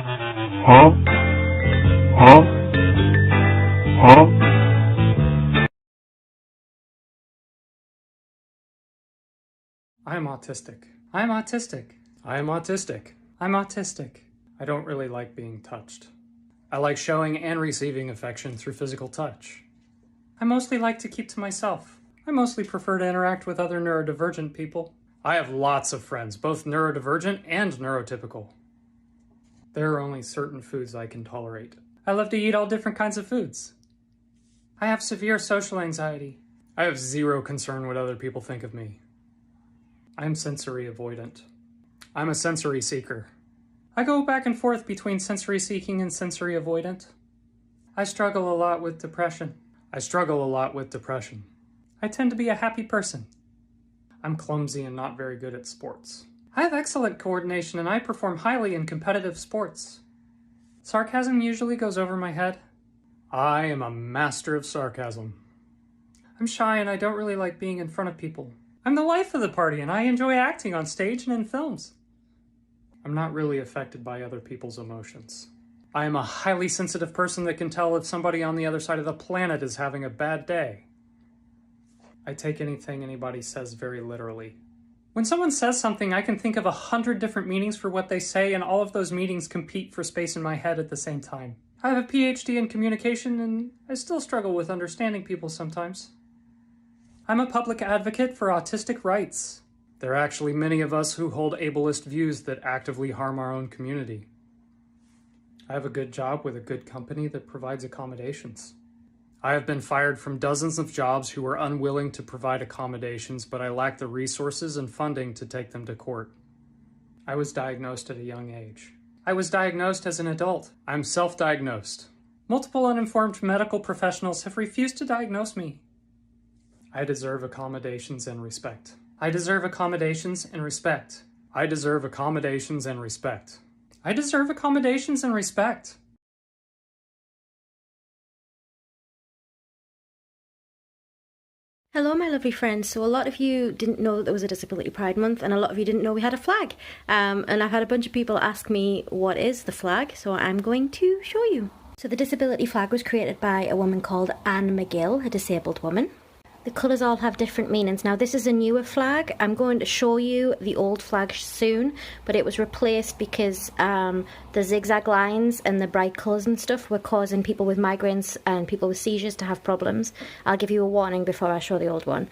Huh? Huh? Huh? I am autistic. I am autistic. I am autistic. I'm autistic. I don't really like being touched. I like showing and receiving affection through physical touch. I mostly like to keep to myself. I mostly prefer to interact with other neurodivergent people. I have lots of friends, both neurodivergent and neurotypical. There are only certain foods I can tolerate. I love to eat all different kinds of foods. I have severe social anxiety. I have zero concern what other people think of me. I'm sensory avoidant. I'm a sensory seeker. I go back and forth between sensory seeking and sensory avoidant. I struggle a lot with depression. I tend to be a happy person. I'm clumsy and not very good at sports. I have excellent coordination and I perform highly in competitive sports. Sarcasm usually goes over my head. I am a master of sarcasm. I'm shy and I don't really like being in front of people. I'm the life of the party and I enjoy acting on stage and in films. I'm not really affected by other people's emotions. I am a highly sensitive person that can tell if somebody on the other side of the planet is having a bad day. I take anything anybody says very literally. When someone says something, I can think of 100 different meanings for what they say, and all of those meanings compete for space in my head at the same time. I have a PhD in communication, and I still struggle with understanding people sometimes. I'm a public advocate for autistic rights. There are actually many of us who hold ableist views that actively harm our own community. I have a good job with a good company that provides accommodations. I have been fired from dozens of jobs who were unwilling to provide accommodations, but I lack the resources and funding to take them to court. I was diagnosed at a young age. I was diagnosed as an adult. I'm self-diagnosed. Multiple uninformed medical professionals have refused to diagnose me. I deserve accommodations and respect. I deserve accommodations and respect. I deserve accommodations and respect. I deserve accommodations and respect. Hello, my lovely friends. So a lot of you didn't know that there was a Disability Pride Month, and a lot of you didn't know we had a flag. And I've had a bunch of people ask me, what is the flag? So I'm going to show you. So the disability flag was created by a woman called Anne McGill, a disabled woman. The colours all have different meanings. Now this is a newer flag. I'm going to show you the old flag soon, but it was replaced because the zigzag lines and the bright colours and stuff were causing people with migraines and people with seizures to have problems. I'll give you a warning before I show the old one.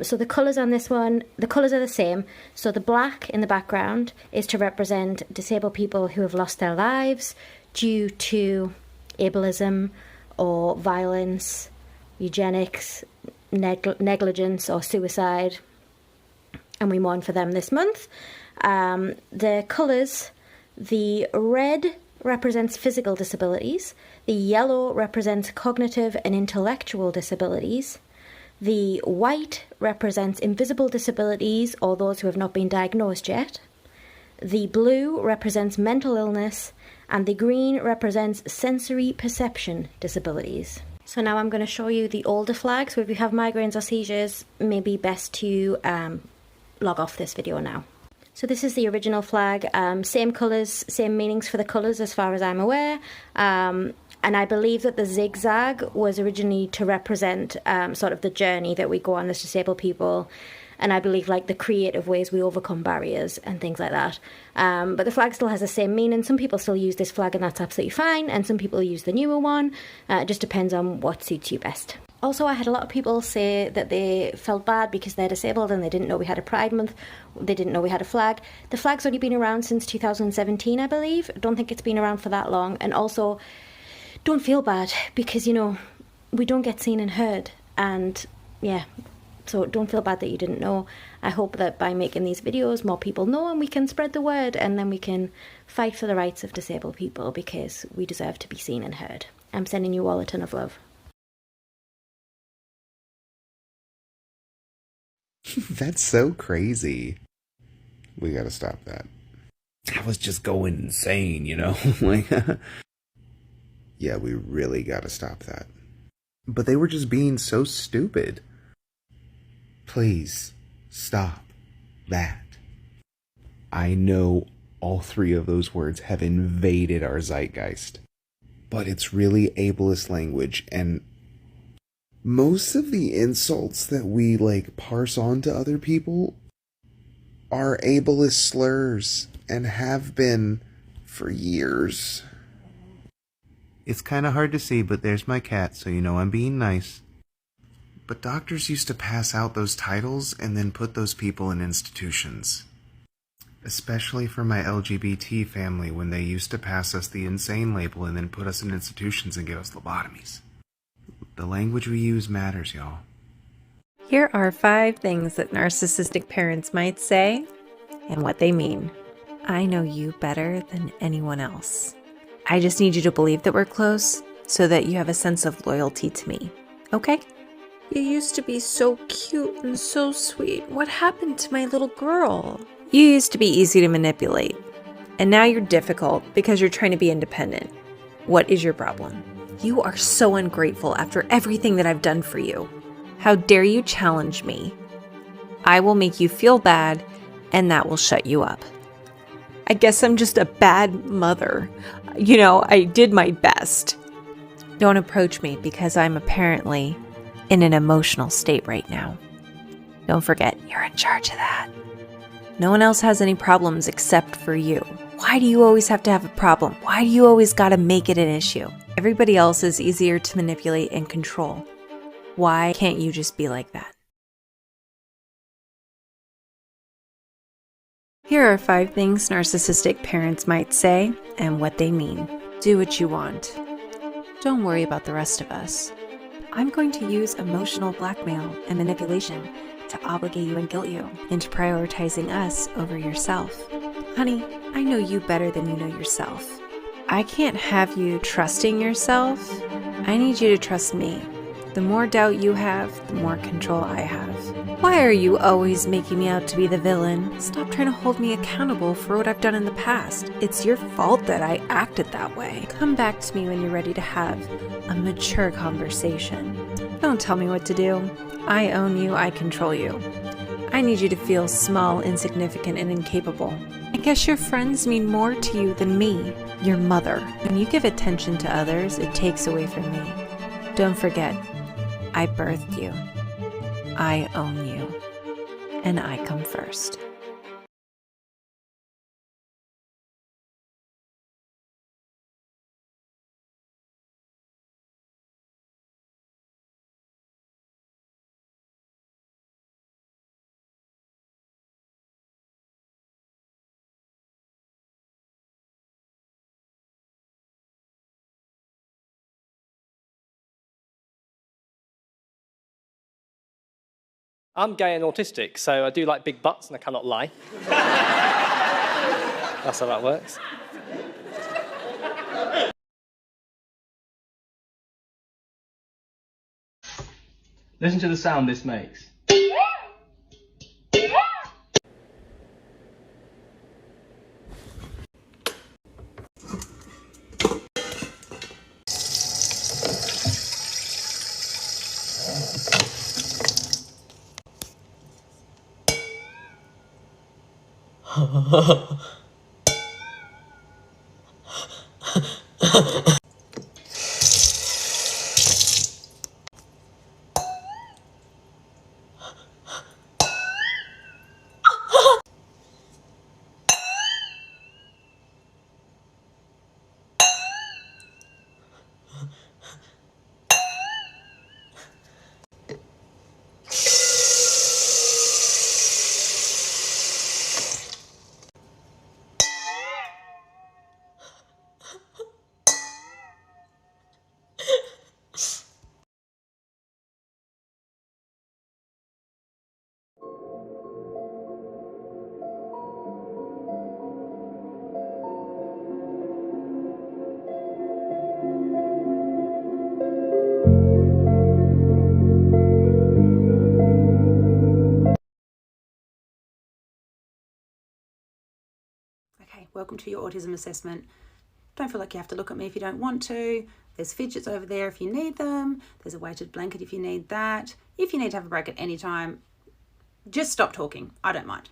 So the colours on this one, the colours are the same. So the black in the background is to represent disabled people who have lost their lives due to ableism or violence, eugenics, negligence or suicide, and we mourn for them this month. The colours, the red represents physical disabilities, the yellow represents cognitive and intellectual disabilities, the white represents invisible disabilities or those who have not been diagnosed yet, the blue represents mental illness, and the green represents sensory perception disabilities. So now I'm going to show you the older flag. So if you have migraines or seizures, maybe best to log off this video now. So this is the original flag. Same colours, same meanings for the colours as far as I'm aware. And I believe that the zigzag was originally to represent sort of the journey that we go on as disabled people. And I believe like the creative ways we overcome barriers and things like that. But the flag still has the same meaning. Some people still use this flag and that's absolutely fine. And some people use the newer one. It just depends on what suits you best. Also, I had a lot of people say that they felt bad because they're disabled and they didn't know we had a Pride Month. They didn't know we had a flag. The flag's only been around since 2017, I believe. I don't think it's been around for that long. And also, don't feel bad because, you know, we don't get seen and heard. And yeah. So don't feel bad that you didn't know. I hope that by making these videos, more people know and we can spread the word and then we can fight for the rights of disabled people because we deserve to be seen and heard. I'm sending you all a ton of love. That's so crazy. We gotta stop that. I was just going insane, you know? Like, yeah, we really gotta stop that. But they were just being so stupid. Please stop that. I know all three of those words have invaded our zeitgeist. But it's really ableist language, and most of the insults that we parse on to other people are ableist slurs and have been for years. It's kind of hard to see, but there's my cat, so you know I'm being nice. But doctors used to pass out those titles and then put those people in institutions. Especially for my LGBT family, when they used to pass us the insane label and then put us in institutions and give us lobotomies. The language we use matters, y'all. Here are 5 things that narcissistic parents might say and what they mean. I know you better than anyone else. I just need you to believe that we're close so that you have a sense of loyalty to me, okay? You used to be so cute and so sweet. What happened to my little girl? You used to be easy to manipulate, and now you're difficult because you're trying to be independent. What is your problem? You are so ungrateful after everything that I've done for you. How dare you challenge me? I will make you feel bad, and that will shut you up. I guess I'm just a bad mother. I did my best. Don't approach me because I'm apparently in an emotional state right now. Don't forget, you're in charge of that. No one else has any problems except for you. Why do you always have to have a problem? Why do you always gotta make it an issue? Everybody else is easier to manipulate and control. Why can't you just be like that? Here are 5 things narcissistic parents might say and what they mean. Do what you want. Don't worry about the rest of us. I'm going to use emotional blackmail and manipulation to obligate you and guilt you into prioritizing us over yourself. Honey, I know you better than you know yourself. I can't have you trusting yourself. I need you to trust me. The more doubt you have, the more control I have. Why are you always making me out to be the villain? Stop trying to hold me accountable for what I've done in the past. It's your fault that I acted that way. Come back to me when you're ready to have a mature conversation. Don't tell me what to do. I own you, I control you. I need you to feel small, insignificant, and incapable. I guess your friends mean more to you than me, your mother. When you give attention to others, it takes away from me. Don't forget, I birthed you. I own you. And I come first. I'm gay and autistic, so I do like big butts and I cannot lie. That's how that works. Listen to the sound this makes. Okay, welcome to your autism assessment. Don't feel like you have to look at me if you don't want to. There's fidgets over there if you need them. There's a weighted blanket if you need that. If you need to have a break at any time, just stop talking. I don't mind.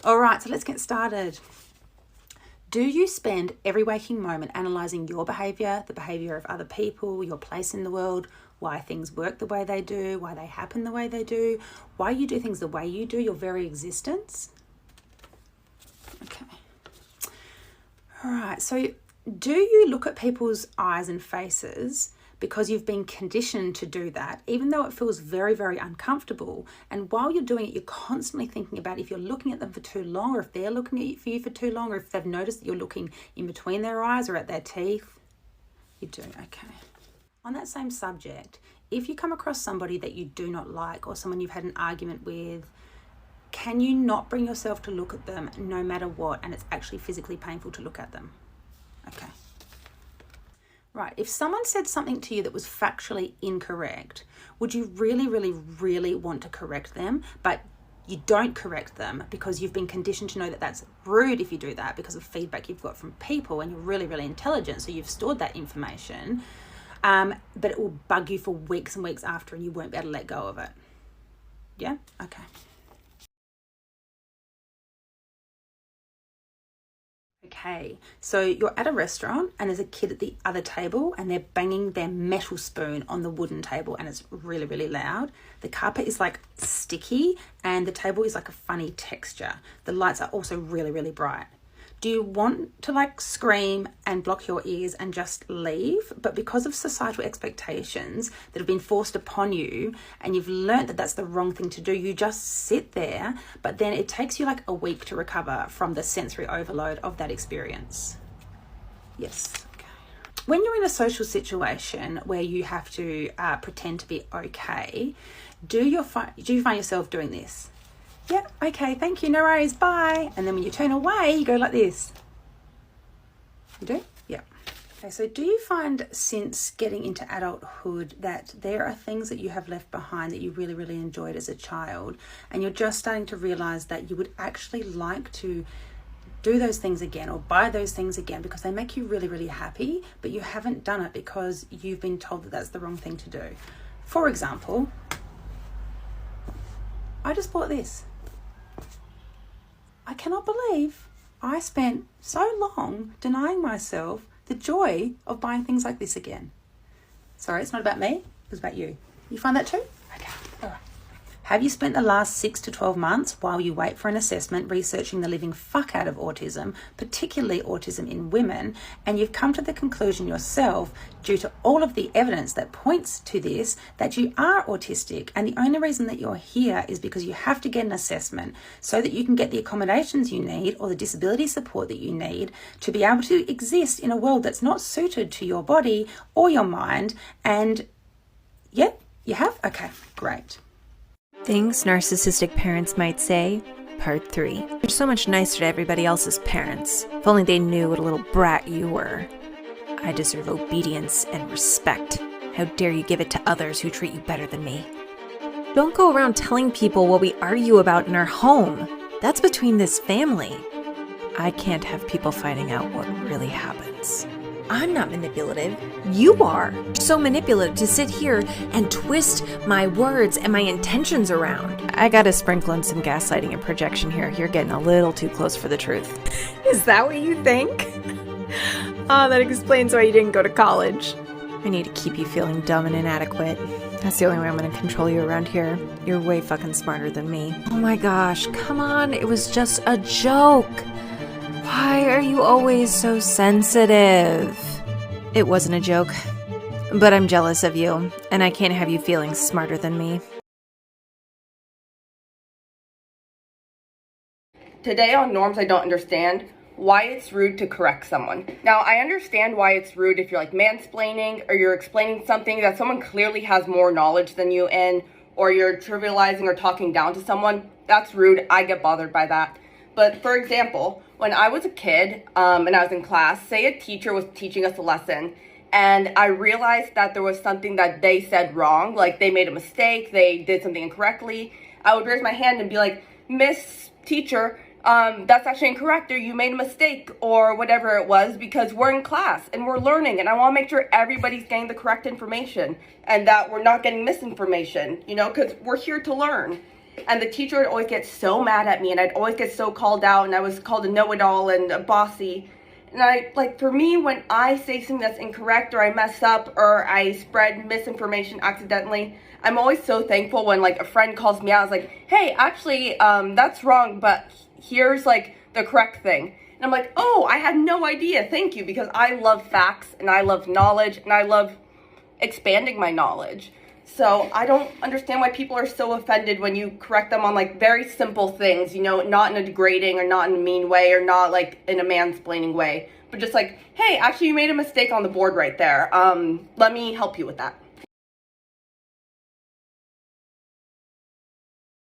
All right, so let's get started. Do you spend every waking moment analysing your behaviour, the behaviour of other people, your place in the world, why things work the way they do, why they happen the way they do, why you do things the way you do, your very existence? Okay. All right, so do you look at people's eyes and faces because you've been conditioned to do that, even though it feels very, very uncomfortable? And while you're doing it, you're constantly thinking about if you're looking at them for too long, or if they're looking at you for too long, or if they've noticed that you're looking in between their eyes or at their teeth. You do, okay. On that same subject, if you come across somebody that you do not like or someone you've had an argument with, can you not bring yourself to look at them no matter what, and it's actually physically painful to look at them? Okay. Right, if someone said something to you that was factually incorrect, would you really, really, really want to correct them, but you don't correct them because you've been conditioned to know that that's rude if you do that because of feedback you've got from people, and you're really, really intelligent, so you've stored that information, but it will bug you for weeks and weeks after, and you won't be able to let go of it? Yeah? Okay. Okay, so you're at a restaurant and there's a kid at the other table and they're banging their metal spoon on the wooden table and it's really, really loud. The carpet is like sticky and the table is like a funny texture. The lights are also really, really bright. Do you want to like scream and block your ears and just leave? But because of societal expectations that have been forced upon you and you've learnt that that's the wrong thing to do, you just sit there, but then it takes you like a week to recover from the sensory overload of that experience. Yes. Okay. When you're in a social situation where you have to pretend to be okay, do you find yourself doing this? Yeah, okay, thank you, no worries, bye. And then when you turn away, you go like this. You do? Yeah. Okay, so do you find since getting into adulthood that there are things that you have left behind that you really, really enjoyed as a child, and you're just starting to realise that you would actually like to do those things again or buy those things again because they make you really, really happy, but you haven't done it because you've been told that that's the wrong thing to do? For example, I just bought this. I cannot believe I spent so long denying myself the joy of buying things like this again. Sorry, it's not about me, it was about you. You find that too? Okay, all right. Have you spent the last 6 to 12 months while you wait for an assessment researching the living fuck out of autism, particularly autism in women, and you've come to the conclusion yourself, due to all of the evidence that points to this, that you are autistic, and the only reason that you're here is because you have to get an assessment so that you can get the accommodations you need or the disability support that you need to be able to exist in a world that's not suited to your body or your mind? And yeah, you have? Okay, great. Things narcissistic parents might say, Part 3. You're so much nicer to everybody else's parents. If only they knew what a little brat you were. I deserve obedience and respect. How dare you give it to others who treat you better than me? Don't go around telling people what we argue about in our home. That's between this family. I can't have people finding out what really happens. I'm not manipulative. You are. You're so manipulative to sit here and twist my words and my intentions around. I gotta sprinkle in some gaslighting and projection here. You're getting a little too close for the truth. Is that what you think? Oh, that explains why you didn't go to college. I need to keep you feeling dumb and inadequate. That's the only way I'm gonna control you around here. You're way fucking smarter than me. Oh my gosh, come on. It was just a joke. Why are you always so sensitive? It wasn't a joke, but I'm jealous of you, and I can't have you feeling smarter than me. Today on Norms, I don't understand why it's rude to correct someone. Now, I understand why it's rude if you're like mansplaining or you're explaining something that someone clearly has more knowledge than you in, or you're trivializing or talking down to someone. That's rude. I get bothered by that. But for example, when I was a kid and I was in class, say a teacher was teaching us a lesson and I realized that there was something that they said wrong, like they made a mistake, they did something incorrectly, I would raise my hand and be like, Miss Teacher, that's actually incorrect, or you made a mistake, or whatever it was, because we're in class and we're learning and I want to make sure everybody's getting the correct information and that we're not getting misinformation, you know, because we're here to learn. And the teacher would always get so mad at me and I'd always get so called out and I was called a know-it-all and a bossy. And for me, when I say something that's incorrect or I mess up or I spread misinformation accidentally, I'm always so thankful when a friend calls me out. It's like, hey, actually, that's wrong, but here's the correct thing. And I'm like, oh, I had no idea. Thank you, because I love facts and I love knowledge and I love expanding my knowledge. So I don't understand why people are so offended when you correct them on very simple things, not in a degrading or not in a mean way or not in a mansplaining way, but just hey, actually you made a mistake on the board right there. Let me help you with that.